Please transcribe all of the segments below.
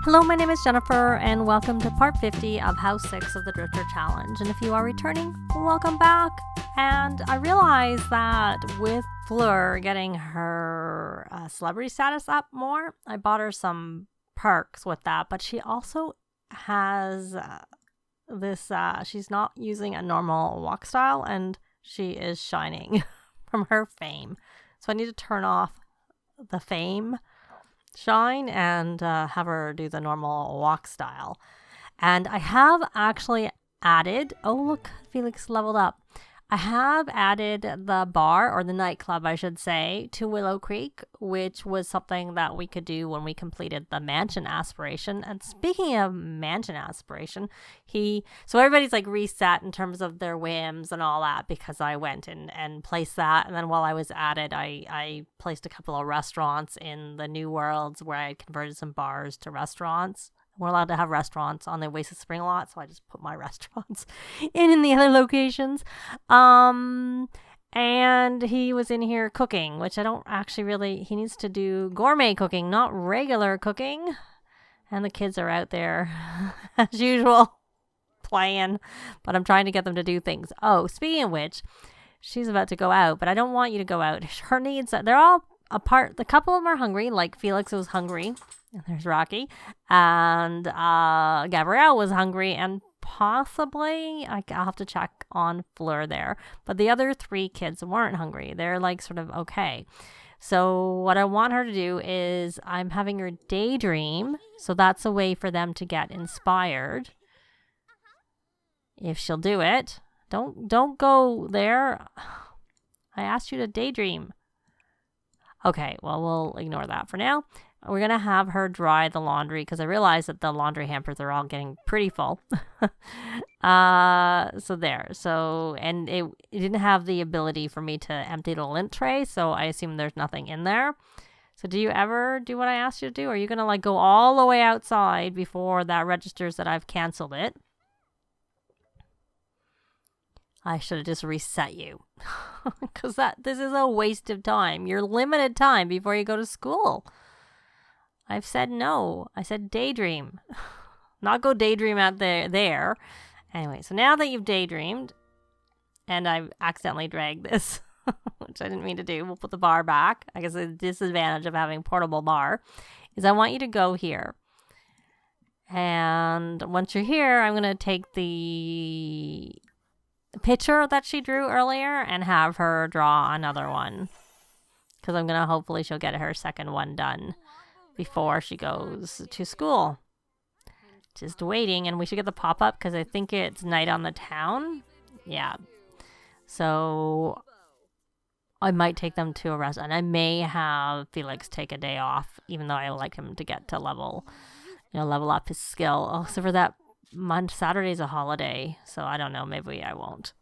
Hello, my name is Jennifer, and welcome to part 50 of House 6 of the Drifter Challenge. And if you are returning, welcome back. And I realized that with Fleur getting her celebrity status up more, I bought her some perks with that. But she also has she's not using a normal walk style, and she is shining from her fame. So I need to turn off the fame shine and have her do the normal walk style. And I have actually added, oh look, Felix leveled up. I have added the bar, or the nightclub I should say, to Willow Creek, which was something that we could do when we completed the mansion aspiration. And speaking of mansion aspiration, so everybody's like reset in terms of their whims and all that, because I went and placed that. And then while I was at it, I placed a couple of restaurants in the new worlds where I converted some bars to restaurants. We're allowed to have restaurants on the Oasis Spring lot, so I just put my restaurants in the other locations. And he was in here cooking, which I don't actually he needs to do gourmet cooking, not regular cooking. And the kids are out there, as usual, playing. But I'm trying to get them to do things. Oh, speaking of which, she's about to go out, but I don't want you to go out. Her needs, they're all apart. The couple of them are hungry, like Felix was hungry. And there's Rocky. And Gabrielle was hungry, and possibly I'll have to check on Fleur there. But the other three kids weren't hungry. They're like sort of okay. So what I want her to do is I'm having her daydream. So that's a way for them to get inspired. If she'll do it. Don't go there. I asked you to daydream. Okay, well, we'll ignore that for now. We're going to have her dry the laundry, because I realized that the laundry hampers are all getting pretty full. So there. So, and it didn't have the ability for me to empty the lint tray, so I assume there's nothing in there. So do you ever do what I asked you to do? Are you going to like go all the way outside before that registers that I've canceled it? I should have just reset you, because this is a waste of time. You're limited time before you go to school. I've said no. I said daydream. Not go daydream out there. Anyway, so now that you've daydreamed, and I've accidentally dragged this, which I didn't mean to do, we'll put the bar back. I guess the disadvantage of having portable bar is I want you to go here. And once you're here, I'm going to take the picture that she drew earlier and have her draw another one. Because I'm going to hopefully she'll get her second one done before she goes to school. Just waiting, and we should get the pop-up because I think it's night on the town. Yeah. So I might take them to a restaurant. I may have Felix take a day off, even though I would like him to get to level up his skill. Oh, so for that month, Saturday's a holiday, so I don't know. Maybe I won't.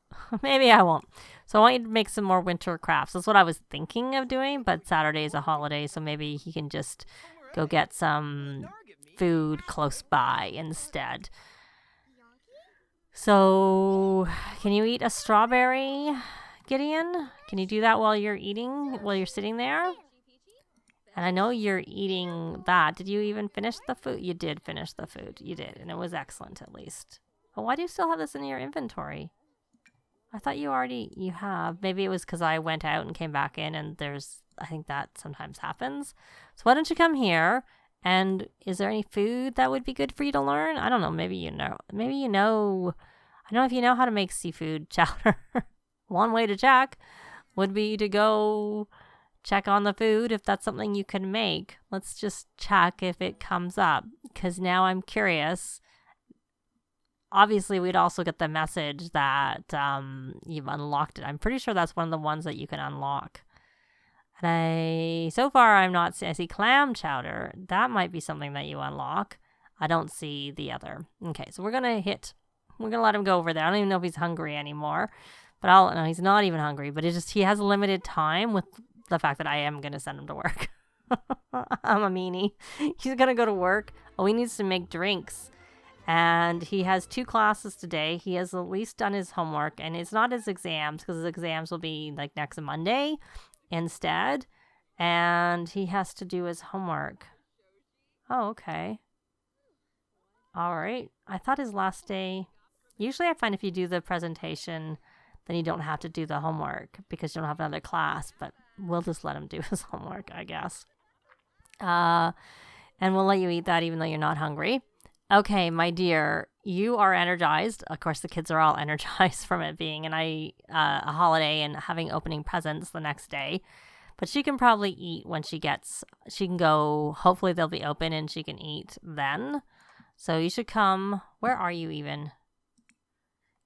Maybe I won't. So I want you to make some more winter crafts. That's what I was thinking of doing, but Saturday is a holiday, so maybe he can just go get some food close by instead. So, can you eat a strawberry, Gideon? Can you do that while you're sitting there? And I know you're eating that. Did you even finish the food? You did finish the food. You did, and it was excellent at least. But why do you still have this in your inventory? I thought you have. Maybe it was because I went out and came back in, and I think that sometimes happens. So why don't you come here, and is there any food that would be good for you to learn? I don't know. Maybe you know. I don't know if you know how to make seafood chowder. One way to check would be to go check on the food if that's something you can make. Let's just check if it comes up, because now I'm curious. Obviously, we'd also get the message that you've unlocked it. I'm pretty sure that's one of the ones that you can unlock. And so far, I see clam chowder. That might be something that you unlock. I don't see the other. Okay, so we're going to let him go over there. I don't even know if he's hungry anymore. But no, he's not even hungry. But he has limited time with the fact that I am going to send him to work. I'm a meanie. He's going to go to work. Oh, he needs to make drinks. And he has 2 classes today. He has at least done his homework. And it's not his exams, because his exams will be like next Monday instead. And he has to do his homework. Oh, okay. All right. I thought his last day... Usually I find if you do the presentation, then you don't have to do the homework because you don't have another class, but we'll just let him do his homework, I guess. And we'll let you eat that even though you're not hungry. Okay, my dear, you are energized. Of course, the kids are all energized from it being a holiday and having opening presents the next day. But she can probably eat when she can go, hopefully they'll be open and she can eat then. So you should come. Where are you even?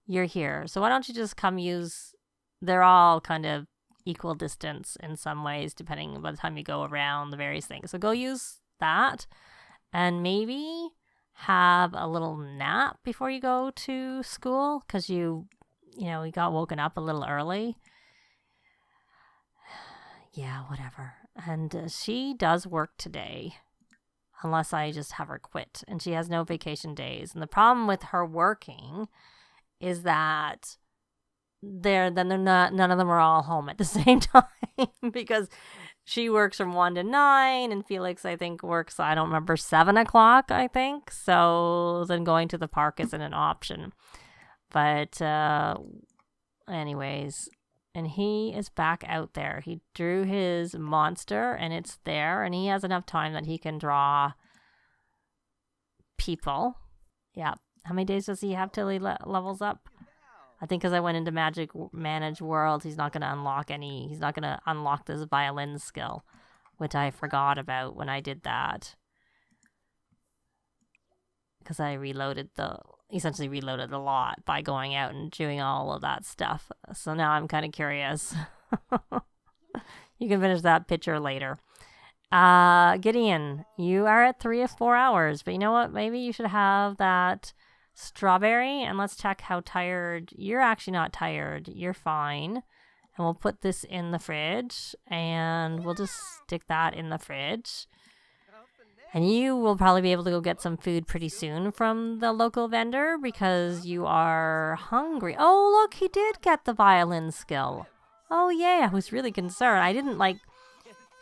You're here. So why don't you just come they're all kind of equal distance in some ways, depending by the time you go around the various things. So go use that and maybe have a little nap before you go to school because you got woken up a little early. Yeah, whatever. And she does work today unless I just have her quit, and she has no vacation days. And the problem with her working is that none of them are all home at the same time because she works from 1 to 9 and Felix, I think, works, I don't remember, 7 o'clock, I think. So then going to the park isn't an option. But anyways, and he is back out there. He drew his monster and it's there, and he has enough time that he can draw people. Yeah. How many days does he have till he levels up? I think because I went into Manage World, he's not going to unlock this violin skill, which I forgot about when I did that. Because I essentially reloaded a lot by going out and doing all of that stuff. So now I'm kind of curious. You can finish that picture later. Gideon, you are at 3 or 4 hours, but you know what? Maybe you should have that strawberry, and let's check how tired. You're actually not tired. You're fine. And we'll put this in the fridge, and we'll just stick that in the fridge. And you will probably be able to go get some food pretty soon from the local vendor because you are hungry. Oh, look, he did get the violin skill. Oh, yeah, I was really concerned. I didn't,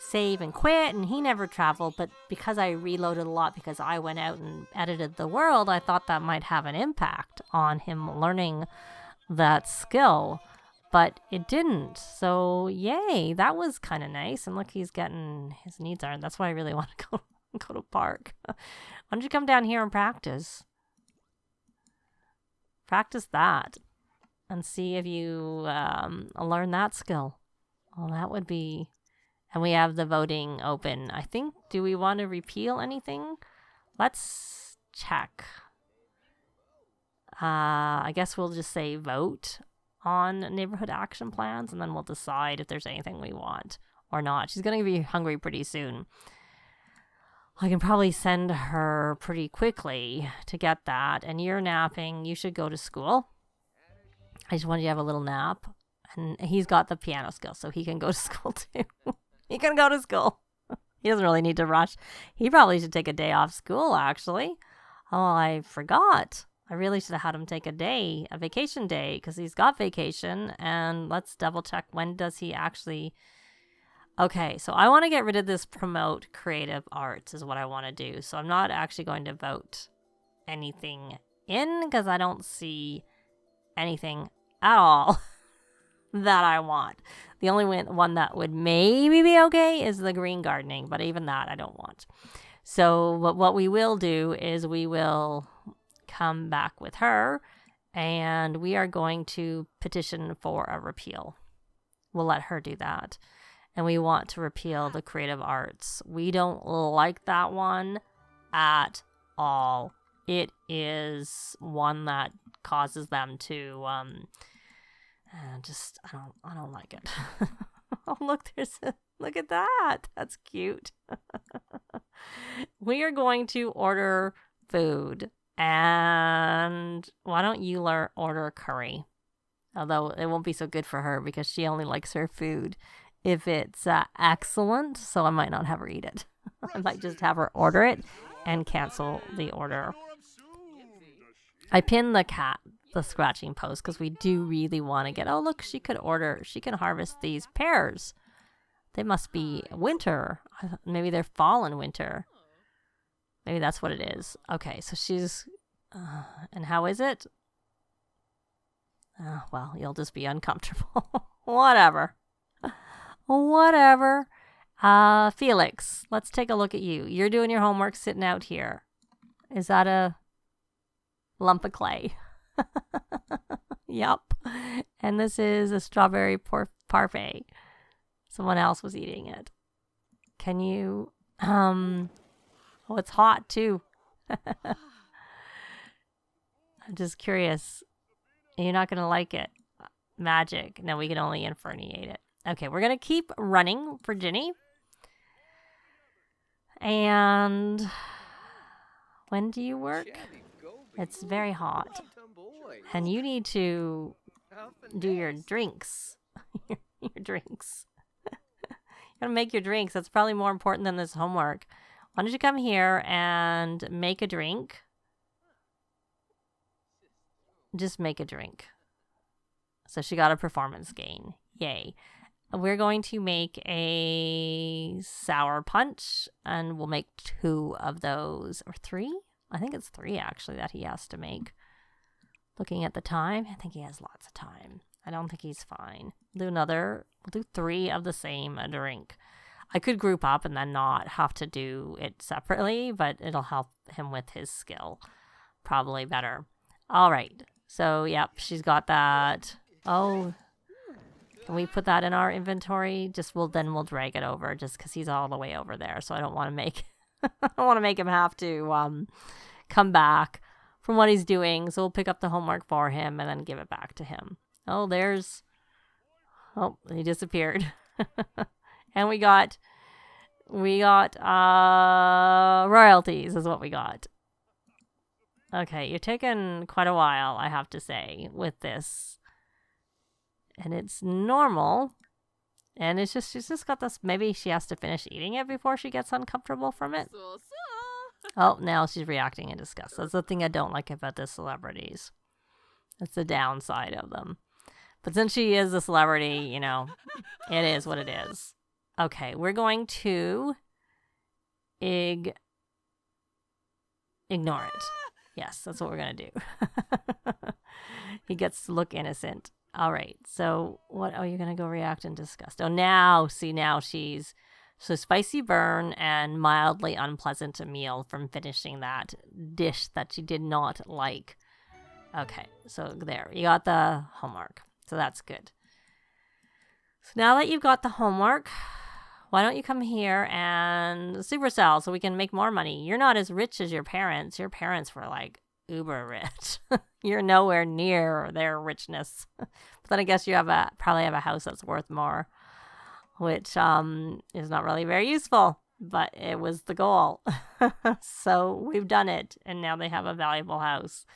save and quit, and he never traveled, but because I reloaded a lot because I went out and edited the world, I thought that might have an impact on him learning that skill, but it didn't. So yay, that was kind of nice. And look, he's getting his needs are. That's why I really want to go to park. Why don't you come down here and practice that and see if you learn that skill. Well, that would be. And we have the voting open. I think, do we want to repeal anything? Let's check. I guess we'll just say vote on neighborhood action plans, and then we'll decide if there's anything we want or not. She's going to be hungry pretty soon. I can probably send her pretty quickly to get that. And you're napping. You should go to school. I just wanted you to have a little nap. And he's got the piano skill, so he can go to school too. He can go to school. He doesn't really need to rush. He probably should take a day off school, actually. Oh, I forgot. I really should have had him take a vacation day, because he's got vacation. And let's double check, when does he actually... Okay, so I want to get rid of this promote creative arts is what I want to do. So I'm not actually going to vote anything in, because I don't see anything at all that I want. The only one that would maybe be okay is the green gardening, but even that I don't want. So what we will do is we will come back with her, and we are going to petition for a repeal. We'll let her do that. And we want to repeal the creative arts. We don't like that one at all. It is one that causes them to I don't like it. Oh, look, look at that. That's cute. We are going to order food, and why don't you order curry? Although it won't be so good for her because she only likes her food if it's excellent, so I might not have her eat it. I might just have her order it and cancel the order. I pinned the scratching post because we do really want to get, oh look, she can harvest these pears. They must be winter. Maybe they're fall and winter. Maybe that's what it is. Okay, so she's And how is it? Well, you'll just be uncomfortable. Whatever. Whatever. Felix, let's take a look at you. You're doing your homework sitting out here. Is that a lump of clay? Yup. And this is a strawberry parfait. Someone else was eating it. Can you... Oh, it's hot, too. I'm just curious. You're not going to like it. Magic. No, we can only inferniate it. Okay, we're going to keep running for Ginny. And when do you work? It's very hot. And you need to do your drinks. your drinks. You gotta make your drinks. That's probably more important than this homework. Why don't you come here and make a drink? Just make a drink. So she got a performance gain. Yay. We're going to make a sour punch, and we'll make 2 of those. Or 3? I think it's 3, actually, that he has to make. Looking at the time, I think he has lots of time. I don't think he's fine. We'll do 3 of the same drink. I could group up and then not have to do it separately, but it'll help him with his skill. Probably better. All right. So, yep, she's got that. Oh, can we put that in our inventory? Then we'll drag it over just because he's all the way over there. So I don't want to make him have to come back from what he's doing. So we'll pick up the homework for him and then give it back to him. Oh, he disappeared. And we got royalties is what we got. Okay, you're taking quite a while, I have to say, with this. And it's normal. And it's just, she's just got this, maybe she has to finish eating it before she gets uncomfortable from it. Oh, now she's reacting in disgust. That's the thing I don't like about the celebrities. That's the downside of them. But since she is a celebrity, it is what it is. Okay, we're going to ignore it. Yes, that's what we're going to do. He gets to look innocent. All right, so what? Oh, you're going to go react in disgust. Oh, now she's... So spicy burn and mildly unpleasant meal from finishing that dish that she did not like. Okay, so there. You got the homework. So that's good. So now that you've got the homework, why don't you come here and supercell so we can make more money? You're not as rich as your parents. Your parents were like uber rich. You're nowhere near their richness. But then I guess you probably have a house that's worth more, which is not really very useful, but it was the goal. So we've done it, and now they have a valuable house.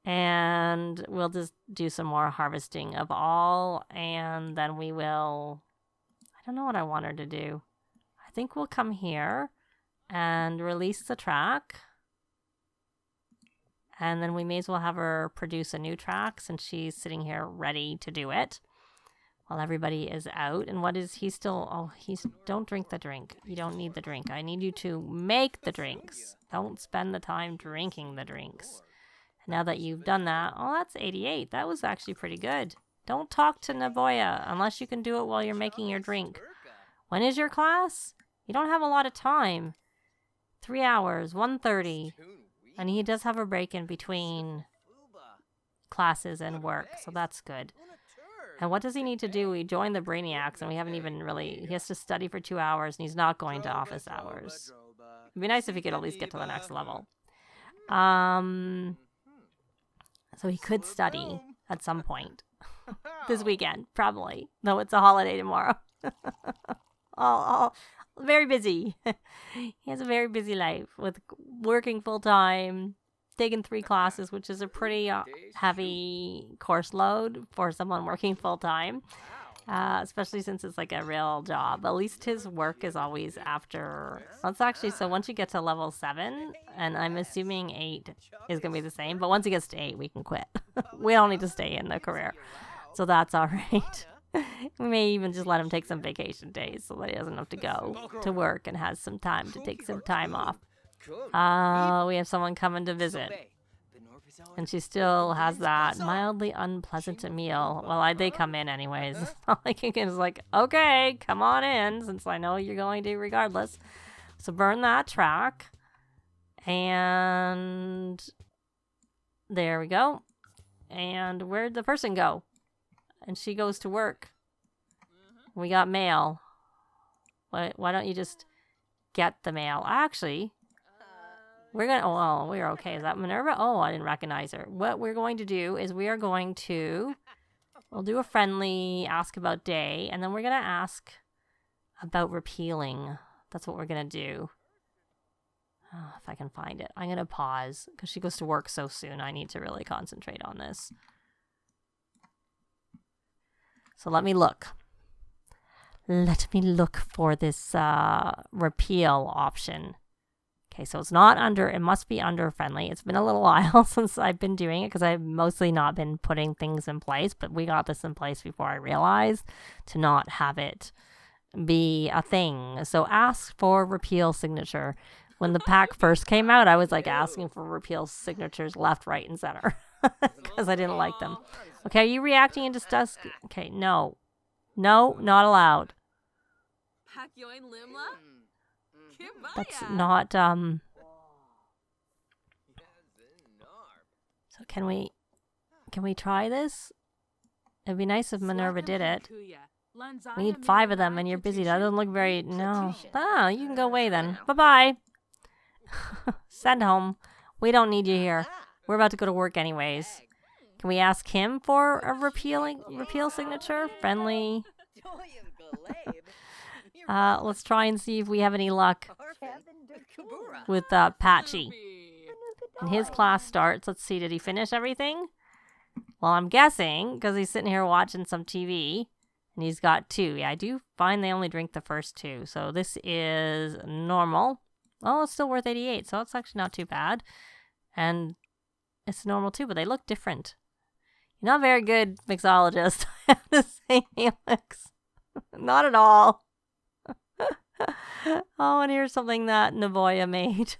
And we'll just do some more harvesting of all, and then we will... I don't know what I want her to do. I think we'll come here and release the track. And then we may as well have her produce a new track since she's sitting here ready to do it while everybody is out. And what is he still... Oh, don't drink the drink. You don't need the drink. I need you to make the drinks. Don't spend the time drinking the drinks. And now that you've done that... Oh, that's 88. That was actually pretty good. Don't talk to Naboya unless you can do it while you're making your drink. When is your class? You don't have a lot of time. 3 hours, 1:30. And he does have a break in between classes and work, so that's good. And what does he need to do? We joined the Brainiacs, and we haven't even really... He has to study for 2 hours, and he's not going to office hours. It'd be nice if he could at least get to the next level. So he could study at some point. This weekend, probably. Though it's a holiday tomorrow. Very busy. He has a very busy life with working full-time, taking 3 classes, which is a pretty heavy course load for someone working full-time, especially since it's like a real job. At least his work is always after... That's actually... So once you get to level 7, and I'm assuming 8 is going to be the same, but once he gets to 8, we can quit. We don't need to stay in the career. So that's all right. We may even just let him take some vacation days so that he doesn't have to go to work and has some time to take some time off. We have someone coming to visit. And she still has that mildly unpleasant meal. Well, they come in anyways. All I can is like, okay, come on in, since I know you're going to regardless. So burn that track. And there we go. And where'd the person go? And she goes to work. We got mail. Why don't you just get the mail? Actually, we're going to... Oh, we're okay. Is that Minerva? Oh, I didn't recognize her. What we're going to do is we are going to... We'll do a friendly ask about day. And then we're going to ask about repealing. That's what we're going to do. Oh, if I can find it. I'm going to pause because she goes to work so soon. I need to really concentrate on this. So let me look. Let me look for this repeal option. Okay, so it's not under, it must be under friendly. It's been a little while since I've been doing it because I've mostly not been putting things in place, but we got this in place before I realized to not have it be a thing. So ask for repeal signature. When the pack first came out, I was like asking for repeal signatures left, right, and center because I didn't like them. Okay, are you reacting into stuff? Okay, no. No, not allowed. That's not, So can we try this? It'd be nice if Minerva did it. We need 5 of them and you're busy. That doesn't look very, no. Oh, you can go away then. Bye-bye. Send home. We don't need you here. We're about to go to work anyways. Can we ask him for a repeal signature? Friendly. Let's try and see if we have any luck with Patchy. And his class starts. Let's see, did he finish everything? Well, I'm guessing, because he's sitting here watching some TV, and he's got 2. Yeah, I do find they only drink the first 2. So this is normal. Oh, it's still worth 88, so it's actually not too bad. And it's normal too, but they look different. You're not very good mixologist, I have to say, Felix. Not at all. Oh, and here's something that Navoya made.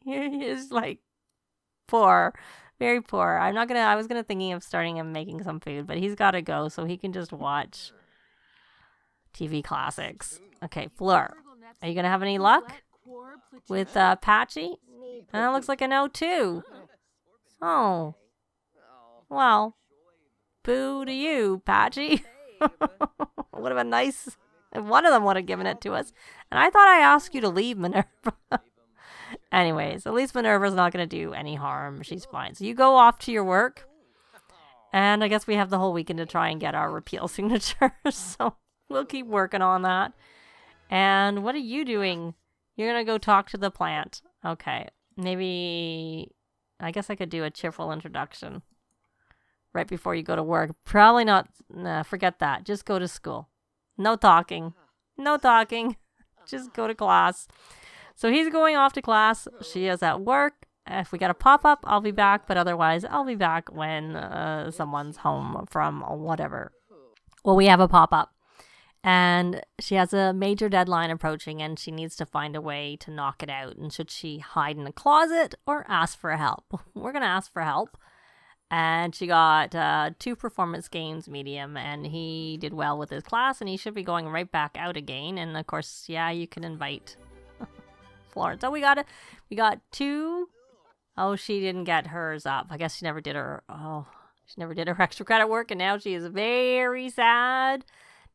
He is like poor, very poor. I was gonna thinking of starting him making some food, but he's gotta go so he can just watch TV classics. Okay, Fleur, are you gonna have any luck with Patchy? And that looks like a no too. Oh, well, boo to you, Patchy. Would have been nice if one of them would have given it to us. And I thought I asked you to leave, Minerva. Anyways, at least Minerva's not going to do any harm. She's fine. So you go off to your work. And I guess we have the whole weekend to try and get our repeal signatures. So we'll keep working on that. And what are you doing? You're going to go talk to the plant. Okay. Maybe, I guess I could do a cheerful introduction right before you go to work. Probably not. Nah, forget that. Just go to school. No talking. No talking. Just go to class. So he's going off to class. She is at work. If we get a pop-up, I'll be back. But otherwise, I'll be back when someone's home from whatever. Well, we have a pop-up. And she has a major deadline approaching, and she needs to find a way to knock it out. And should she hide in a closet or ask for help? We're going to ask for help. And she got 2 performance games medium, and he did well with his class, and he should be going right back out again. And of course, yeah, you can invite Florence. So we got 2. Oh, she didn't get hers up. I guess she never did her. Oh, she never did her extra credit work, and now she is very sad.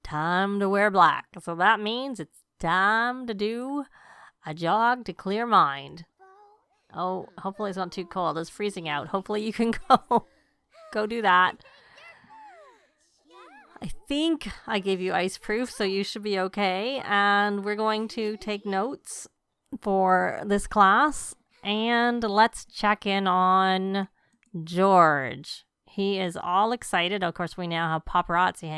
Time to wear black. So that means it's time to do a jog to clear mind. Oh, hopefully it's not too cold. It's freezing out. Hopefully you can go do that. I think I gave you ice proof, so you should be okay. And we're going to take notes for this class. And let's check in on George. He is all excited. Of course, we now have paparazzi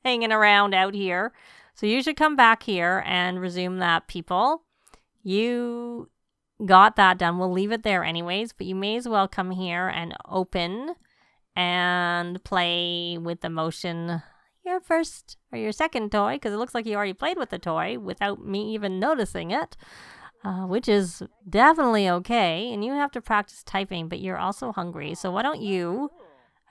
hanging around out here. So you should come back here and resume that, people. You got that done. We'll leave it there anyways, but you may as well come here and open and play with the motion, your first or your second toy, because it looks like you already played with the toy without me even noticing it. which is definitely okay. And you have to practice typing, but you're also hungry. So why don't you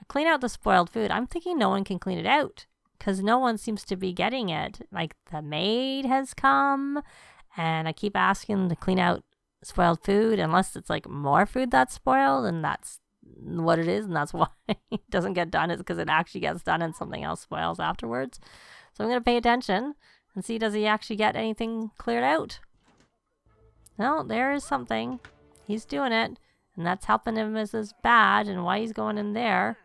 clean out the spoiled food? I'm thinking no one can clean it out because no one seems to be getting it. Like the maid has come and I keep asking to clean out spoiled food unless it's like more food that's spoiled and that's what it is and that's why it doesn't get done. It's because it actually gets done and something else spoils afterwards. So I'm going to pay attention and see, does he actually get anything cleared out? No, there is something. He's doing it. And that's helping him as his badge and why he's going in there.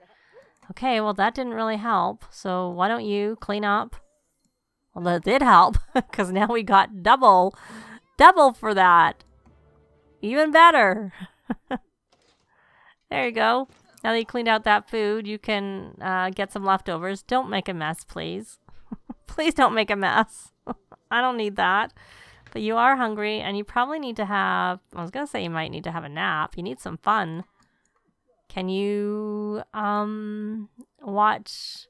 Okay, well, that didn't really help. So why don't you clean up? Well, that did help because now we got double for that. Even better. There you go. Now that you cleaned out that food, you can get some leftovers. Don't make a mess, please. Please don't make a mess. I don't need that. But you are hungry, and you probably need to have... I was going to say you might need to have a nap. You need some fun. Can you watch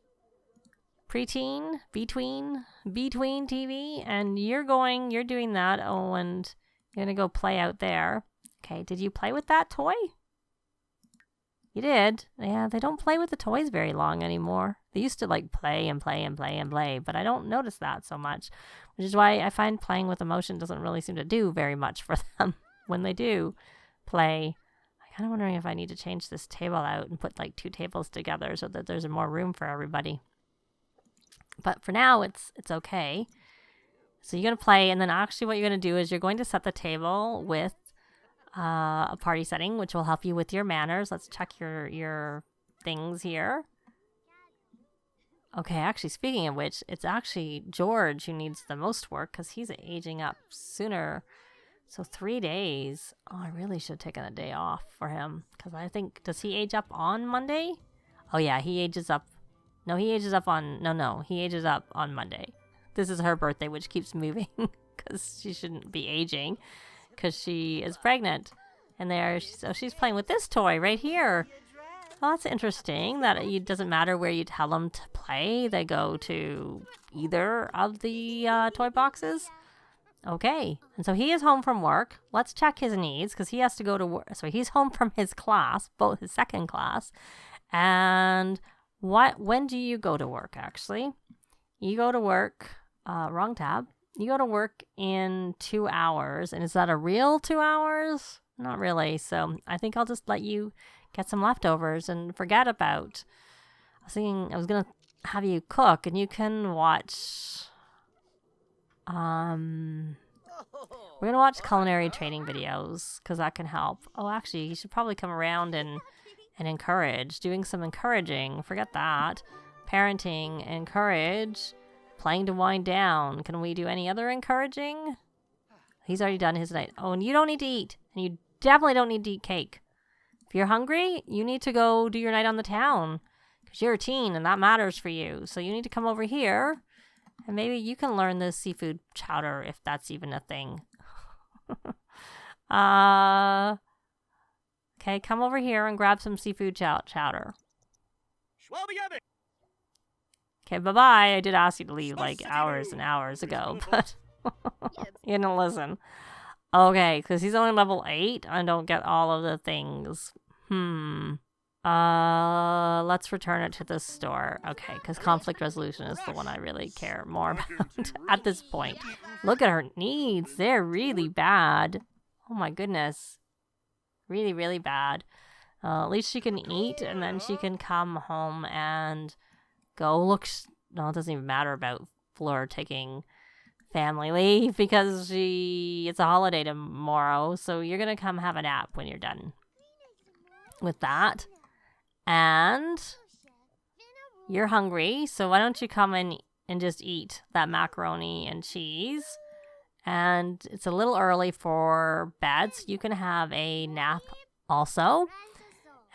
preteen, between TV? And you're doing that. Oh, and you're going to go play out there. Okay, did you play with that toy? You did. Yeah, they don't play with the toys very long anymore. They used to like play and play and play and play, but I don't notice that so much, which is why I find playing with emotion doesn't really seem to do very much for them when they do play. I'm kind of wondering if I need to change this table out and put like 2 tables together so that there's more room for everybody. But for now, it's okay. So you're going to play, and then actually what you're going to do is you're going to set the table with a party setting, which will help you with your manners. Let's check your things here. Okay, actually, speaking of which, it's actually George who needs the most work because he's aging up sooner. So 3 days. Oh, I really should have taken a day off for him because I think, does he age up on Monday? Oh yeah, he ages up. No, he ages up on, no, he ages up on Monday. This is her birthday, which keeps moving because she shouldn't be aging because she is pregnant. And so she's playing with this toy right here. Well, that's interesting that it doesn't matter where you tell them to play. They go to either of the toy boxes. Okay. And so he is home from work. Let's check his needs because he has to go to work. So he's home from his class, both his second class. And when do you go to work, actually? You go to work, wrong tab. You go to work in 2 hours. And is that a real 2 hours? Not really. So I think I'll just let you get some leftovers and forget about. I was thinking I was going to have you cook and you can watch. We're going to watch culinary training videos because that can help. Oh, actually, you should probably come around and encourage. Doing some encouraging. Forget that. Parenting, encourage. Playing to wind down. Can we do any other encouraging? He's already done his night. Oh, and you don't need to eat. And you definitely don't need to eat cake. If you're hungry, you need to go do your night on the town. Because you're a teen and that matters for you. So you need to come over here. And maybe you can learn the seafood chowder if that's even a thing. Okay, come over here and grab some seafood chowder. Okay, bye-bye. I did ask you to leave like hours and hours ago, but you didn't listen. Okay, because he's only level 8. I don't get all of the things. Let's return it to the store. Okay, because conflict resolution is the one I really care more about at this point. Look at her needs. They're really bad. Oh my goodness. Really, really bad. At least she can eat, and then she can come home and go. Look, no, it doesn't even matter about Fleur taking family leave because it's a holiday tomorrow, so you're going to come have a nap when you're done with that. And you're hungry, so why don't you come in and just eat that macaroni and cheese? And it's a little early for bed, so you can have a nap also.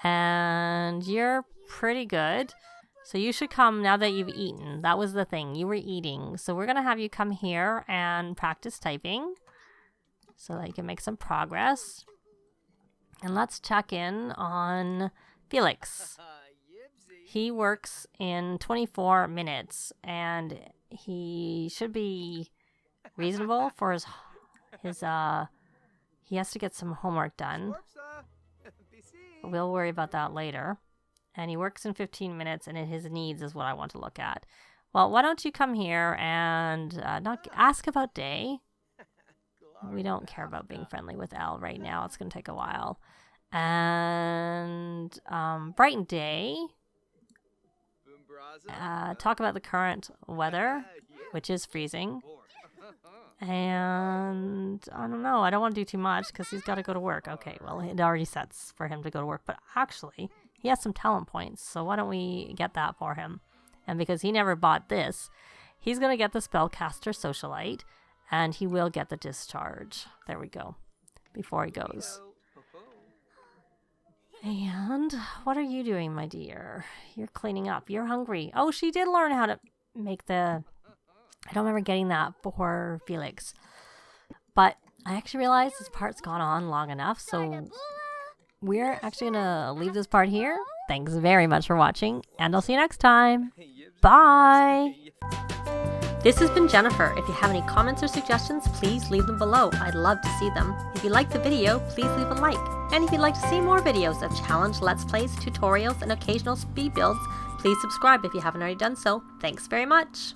And you're pretty good. So you should come now that you've eaten. That was the thing. You were eating. So we're going to have you come here and practice typing so that you can make some progress. And let's check in on Felix. He works in 24 minutes and he should be reasonable for his He has to get some homework done. We'll worry about that later. And he works in 15 minutes, and his needs is what I want to look at. Well, why don't you come here and not ask about Day? We don't care about being friendly with Al right now. It's going to take a while. And Brighten Day. Talk about the current weather, which is freezing. And I don't know. I don't want to do too much because he's got to go to work. Okay, well, it already sets for him to go to work. But actually, he has some talent points. So why don't we get that for him? And because he never bought this, he's going to get the Spellcaster Socialite. And he will get the Discharge. There we go. Before he goes. And what are you doing, my dear? You're cleaning up. You're hungry. Oh, she did learn how to make the... I don't remember getting that for Felix. But I actually realized this part's gone on long enough. So we're actually going to leave this part here. Thanks very much for watching. And I'll see you next time. Bye. This has been Jennifer. If you have any comments or suggestions, please leave them below. I'd love to see them. If you liked the video, please leave a like. And if you'd like to see more videos of challenge, let's plays, tutorials, and occasional speed builds, please subscribe if you haven't already done so. Thanks very much.